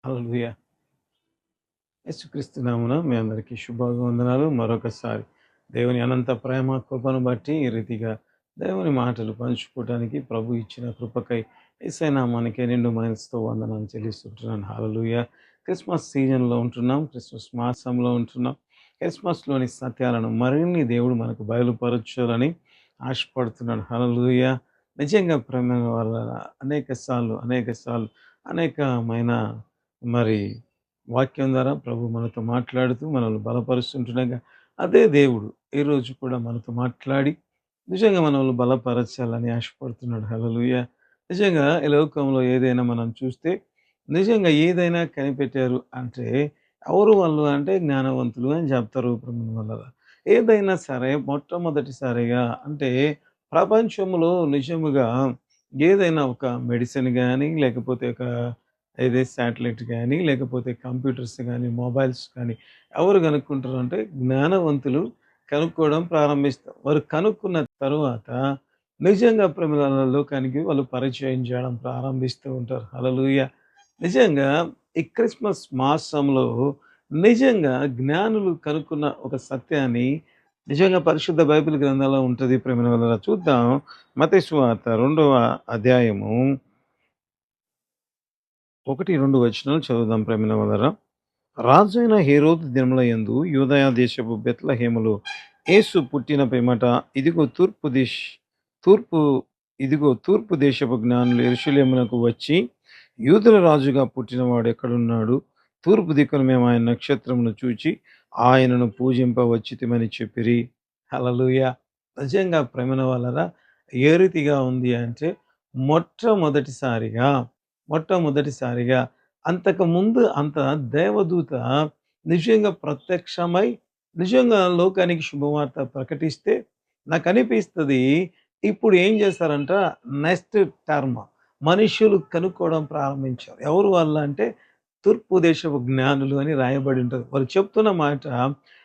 హల్లెలూయా! యేసుక్రీస్తు నామమున మీ అందరికీ శుభవందనాలు. మరొకసారి దేవుని అనంత ప్రేమ, కృపను బట్టి ఈ రీతిగా దేవుని మాటలు పంచుకోవటానికి ప్రభు ఇచ్చిన కృపకై యేసయ్య నామానికే నిండు మనసుతో వందనాలు చెల్లిస్తుంటున్నాను. హల్లెలూయా! క్రిస్మస్ సీజన్‌లో ఉంటున్నాం. క్రిస్మస్ మాసంలో ఉంటున్నాం. క్రిస్మస్‌లోని సత్యాలను మరిన్ని దేవుడు మనకు బయలుపరచాలని ఆశపడుతున్నాను. హల్లెలూయా! నిజంగా ప్రేమ వల్ల అనేక సార్లు అనేకమైన మరి వాక్యం ద్వారా ప్రభు మనతో మాట్లాడుతూ మనల్ని బలపరుస్తుంటుండగా అదే దేవుడు ఈరోజు కూడా మనతో మాట్లాడి నిజంగా మనల్ని బలపరచాలని ఆశపడుతున్నాడు. హల్లెలూయా! నిజంగా ఈ లోకంలో ఏదైనా మనం చూస్తే నిజంగా ఏదైనా కనిపెట్టారు అంటే ఎవరు వాళ్ళు అంటే జ్ఞానవంతులు అని చెప్తారు ప్రభువుని వల్ల. ఏదైనా సరే మొట్టమొదటిసారిగా అంటే ప్రపంచంలో నిజముగా ఏదైనా ఒక మెడిసిన్ గాని లేకపోతే ఒక ఏదే శాటిలైట్ గానీ, లేకపోతే కంప్యూటర్స్ గానీ, మొబైల్స్ కానీ ఎవరు కనుక్కుంటారు అంటే జ్ఞానవంతులు కనుక్కోవడం ప్రారంభిస్తారు. వారు కనుక్కున్న తరువాత నిజంగా ప్రమిదల లోకానికి వాళ్ళు పరిచయం చేయడం ప్రారంభిస్తూ ఉంటారు. హల్లెలూయా! నిజంగా ఈ క్రిస్మస్ మాసంలో నిజంగా జ్ఞానులు కనుక్కున్న ఒక సత్యాన్ని నిజంగా పరిశుద్ధ బైబిల్ గ్రంథంలో ఉంటది ప్రేమిన చూద్దాం. మత్తయి సువార్త 2వ అధ్యాయము 1, 2 వచనాలు చదువుదాం ప్రేమినవలరా. రాజైన హేరోదు దినములయందు యూదయ దేశపు బెత్లెహేములో యేసు పుట్టిన పిమ్మట ఇదిగో తూర్పు తూర్పు దేశపు జ్ఞానులు యెరూషలేమునకు వచ్చి యూదుల రాజుగా పుట్టినవాడు ఎక్కడున్నాడు? తూర్పు దిక్కున మేము ఆయన నక్షత్రమును చూచి ఆయనను పూజింపవచ్చితిమని చెప్పిరి. హల్లెలూయా! నిజంగా ప్రేమన వలన ఏ రీతిగా ఉంది అంటే మొట్టమొదటిసారిగా మొట్టమొదటిసారిగా అంతకుముందు అంత దేవదూత నిజంగా ప్రత్యక్షమై నిజంగా లోకానికి శుభవార్త ప్రకటిస్తే నాకనిపిస్తది. ఇప్పుడు ఏం చేశారంట నెక్స్ట్ టర్మ్ మనుష్యులు కనుక్కోవడం ప్రారంభించారు. ఎవరు వాళ్ళు అంటే తూర్పు దేశపు జ్ఞానులు అని రాయబడి ఉంటది. వాళ్ళు చెప్తున్న మాట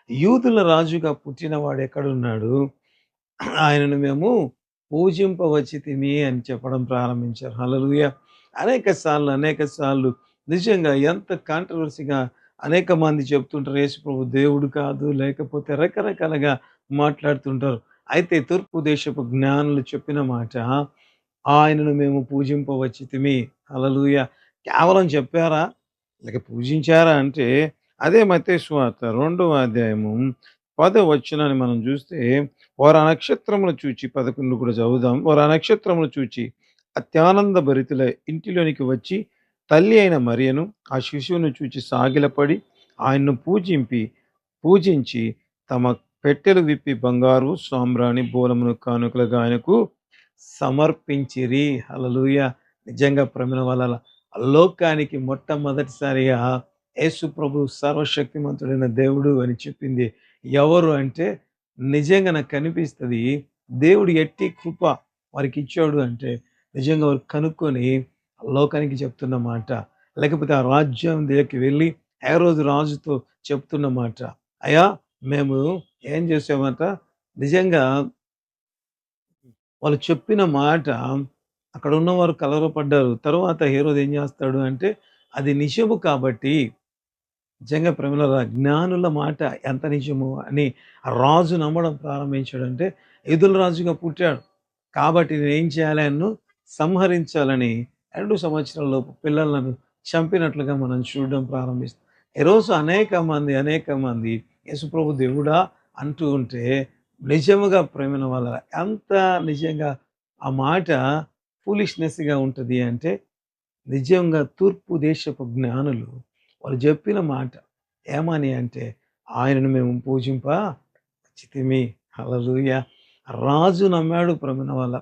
యూదుల రాజుగా పుట్టినవాడు ఎక్కడున్నాడు? ఆయనను మేము పూజింపవచ్చితిమి అని చెప్పడం ప్రారంభించారు. హల్లెలూయా! అనేక సార్లు నిజంగా ఎంత కాంట్రోవర్సీగా అనేక మంది చెప్తుంటారు. యేసుప్రభు దేవుడు కాదు, లేకపోతే రకరకాలుగా మాట్లాడుతుంటారు. అయితే తూర్పు దేశపు జ్ఞానులు చెప్పిన మాట, ఆయనను మేము పూజింపవచ్చితిమి. హల్లెలూయా! కేవలం చెప్పారా? లేక పూజించారా అంటే అదే మత్తయి సువార్త 2వ అధ్యాయము 10వ వచనాన్ని మనం చూస్తే వారు ఆ నక్షత్రమును చూచి 11 కూడా చదువుదాం. వారు ఆ నక్షత్రమును చూచి అత్యానంద భరితులై ఇంటిలోనికి వచ్చి తల్లి అయిన మరియను ఆ శిశువును చూచి సాగిలపడి ఆయన్ను పూజించి తమ పెట్టెలు విప్పి బంగారు సాంబ్రాణి బూలమును కానుకలుగా ఆయనకు సమర్పించిరి. హల్లెలూయా! నిజంగా ప్రేమ వలన లోకానికి మొట్టమొదటిసారిగా యేసు ప్రభు సర్వశక్తిమంతుడైన దేవుడు అని చెప్పింది ఎవరు అంటే నిజంగా నాకు కనిపిస్తది. దేవుడు ఎట్టి కృప వారికిచ్చాడు అంటే నిజంగా వారు కనుక్కొని లోకానికి చెప్తున్న మాట. లేకపోతే ఆ రాజ్యం దగ్గరికి వెళ్ళి హేరోదు రాజుతో చెప్తున్న మాట. అయ్యా! మేము ఏం చేసామంట నిజంగా వాళ్ళు చెప్పిన మాట అక్కడున్నవారు కలవరపడ్డారు. తరువాత హేరోదు ఏం చేస్తాడు అంటే అది నిజము కాబట్టి నిజంగా ప్రేమలారా జ్ఞానుల మాట ఎంత నిజము అని ఆ రాజు నమ్మడం ప్రారంభించాడంటే ఎదురు రాజుగా పుట్టాడు. కాబట్టి నేనేం చేయాలి ఆయన్ను సంహరించాలని 2 సంవత్సరాలలోపు పిల్లలను చంపినట్లుగా మనం చూడడం ప్రారంభిస్తాం. ఈరోజు అనేక మంది యేసుప్రభు దేవుడా అంటూ ఉంటే నిజముగా ప్రేమైన వాళ్ళ ఎంత నిజంగా ఆ మాట ఫూలిష్‌నెస్‌గా ఉంటది అంటే నిజంగా తూర్పు దేశపు జ్ఞానులు వాళ్ళు చెప్పిన మాట ఏమని అంటే ఆయనను మేము పూజింప చితిమి. హల్లెలూయా! రాజు నమ్మాడు ప్రమిన వల్ల.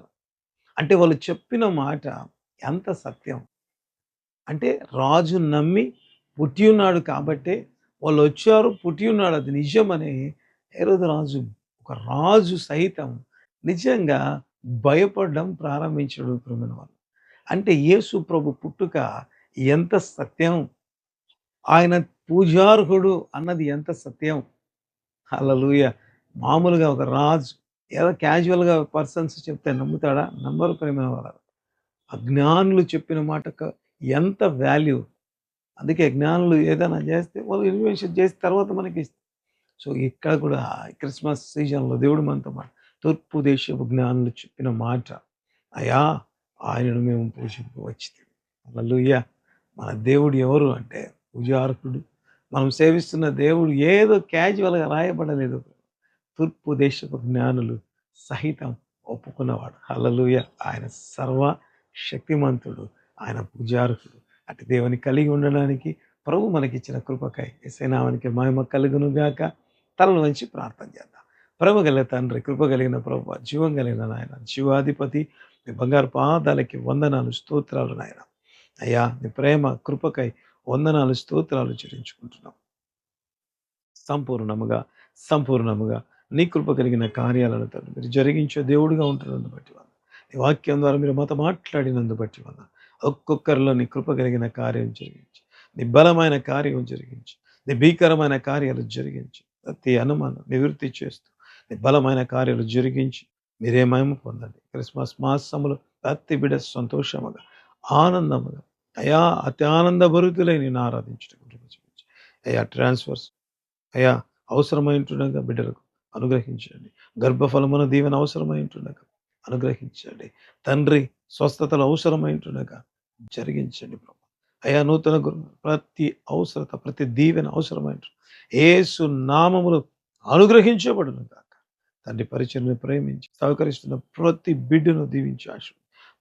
అంటే వాళ్ళు చెప్పిన మాట ఎంత సత్యం. అంటే రాజు నమ్మి పుట్టి ఉన్నాడు కాబట్టే వాళ్ళొచ్చారు, పుట్టి ఉన్నాడు అది నిజమని హేరోదు రాజు ఒక రాజు సైతం నిజంగా భయపడడం ప్రారంభించాడు ప్రేమైన వాళ్ళు. అంటే యేసు ప్రభు పుట్టుక ఎంత సత్యం. ఆయన పూజార్హుడు అన్నది ఎంత సత్యం. హల్లెలూయా! మామూలుగా ఒక రాజు ఏదో క్యాజువల్‌గా పర్సన్స్ చెప్తే నమ్ముతాడా? నమ్మరు ప్రేమైన వాళ్ళ. అజ్ఞానులు చెప్పిన మాటకు ఎంత వాల్యూ. అందుకే జ్ఞానులు ఏదైనా చేస్తే వాళ్ళు ఇన్వెన్షన్ చేసిన తర్వాత మనకి ఇస్తారు. సో ఇక్కడ కూడా క్రిస్మస్ సీజన్లో దేవుడు మనతో మాట, తూర్పు దేశపు జ్ఞానులు చెప్పిన మాట, అయా ఆయనను మేము పూజింపవచ్చి. హల్లెలూయా. మన దేవుడు ఎవరు అంటే పూజార్హుడు. మనం సేవిస్తున్న దేవుడు ఏదో క్యాజువల్గా రాయబడలేదు. తూర్పు దేశపు జ్ఞానులు సహితం ఒప్పుకున్నవాడు. హల్లెలూయా. ఆయన సర్వ శక్తిమంతుడు, ఆయన పూజార్హుడు. అటు దేవుని కలిగి ఉండడానికి ప్రభు మనకిచ్చిన కృపకై యేసయ్య నామానికి మహిమ కలుగును గాక. తలలు వంచి ప్రార్థన చేద్దాం. ప్రేమ కలిగిన తండ్రి, కృప కలిగిన ప్రభువా, జీవం కలిగిన నాయన, జీవాధిపతి, నీ బంగారు పాదాలకి వందనాలు, స్తోత్రాలు నాయన. అయ్యా నీ ప్రేమ కృపకై వందనాలు, స్తోత్రాలు చెల్లించుకుంటున్నాం. సంపూర్ణముగా సంపూర్ణముగా నీ కృప కలిగిన కార్యాలను తండ్రి మీరు జరిగించే దేవుడిగా ఉంటున్నందు బట్టి వందనాలు. నీ వాక్యం ద్వారా మీరు మాతో మాట్లాడినందు బట్టి వందనాలు. ఒక్కొక్కరిలో నీ కృప కలిగిన కార్యం జరిగించి, నీ బలమైన కార్యం జరిగించి, నీ భీకరమైన కార్యాలు జరిగించి, ప్రతి అనుమానం నివృత్తి చేస్తూ నీ బలమైన కార్యాలు జరిగించి మీరే మహిమ పొందండి. క్రిస్మస్ మాసములో ప్రతి బిడ్డ సంతోషముగా, ఆనందముగా, అయా అతి ఆనందభరితులై నేను ఆరాధించడం అయ్యా ట్రాన్స్ఫర్స్ అయ్యా అవసరమైంటుండగా బిడ్డలకు అనుగ్రహించండి. గర్భఫలమున దీవెన అవసరమైంటుండగా అనుగ్రహించండి. తండ్రి స్వస్థతలు అవసరమైంటుండగా జరిగించండి ప్రభు. అయ్యా నూతన ప్రతి అవసరత, ప్రతి దీవెన అవసరమైంటు యేసు నామములు అనుగ్రహించబడును గాక. తండ్రి పరిచయను ప్రేమించి సహకరిస్తున్న ప్రతి బిడ్డను దీవించి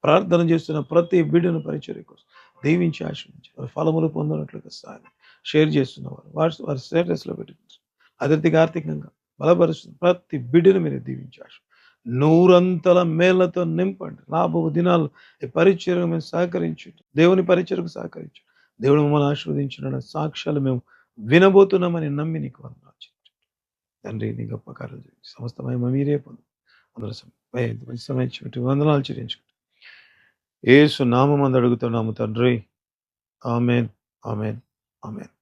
ప్రార్థన చేస్తున్న ప్రతి బిడ్డను పరిచర్య కోసం దీవించి ఆశ్రయించి వారి ఫలములు పొందినట్లుగా సాగి షేర్ చేస్తున్నవారు వారి స్టేటస్లో పెట్టి అతిథిగా ఆర్థికంగా బలపరుస్తున్న ప్రతి బిడ్డను మీరు దీవించి నూరంతల మేళ్లతో నింపండి. రాబో దినాలు ఈ పరిచర్యకు మేము సహకరించు, దేవుని పరిచర్యకు సహకరించు. దేవుడు మమ్మల్ని ఆశీర్వదించిన సాక్ష్యాలు మేము వినబోతున్నామని నమ్మి నీకు వందనాలు తండ్రి. నీ గొప్ప కార్యాలు సమస్తమై మీరే పొందు అందరూ సమయం వందనాలు చెల్లించుకుంటాం. యేసు నామమందు అడుగుతున్నాము తండ్రి. ఆమేన్, ఆమేన్, ఆమేన్.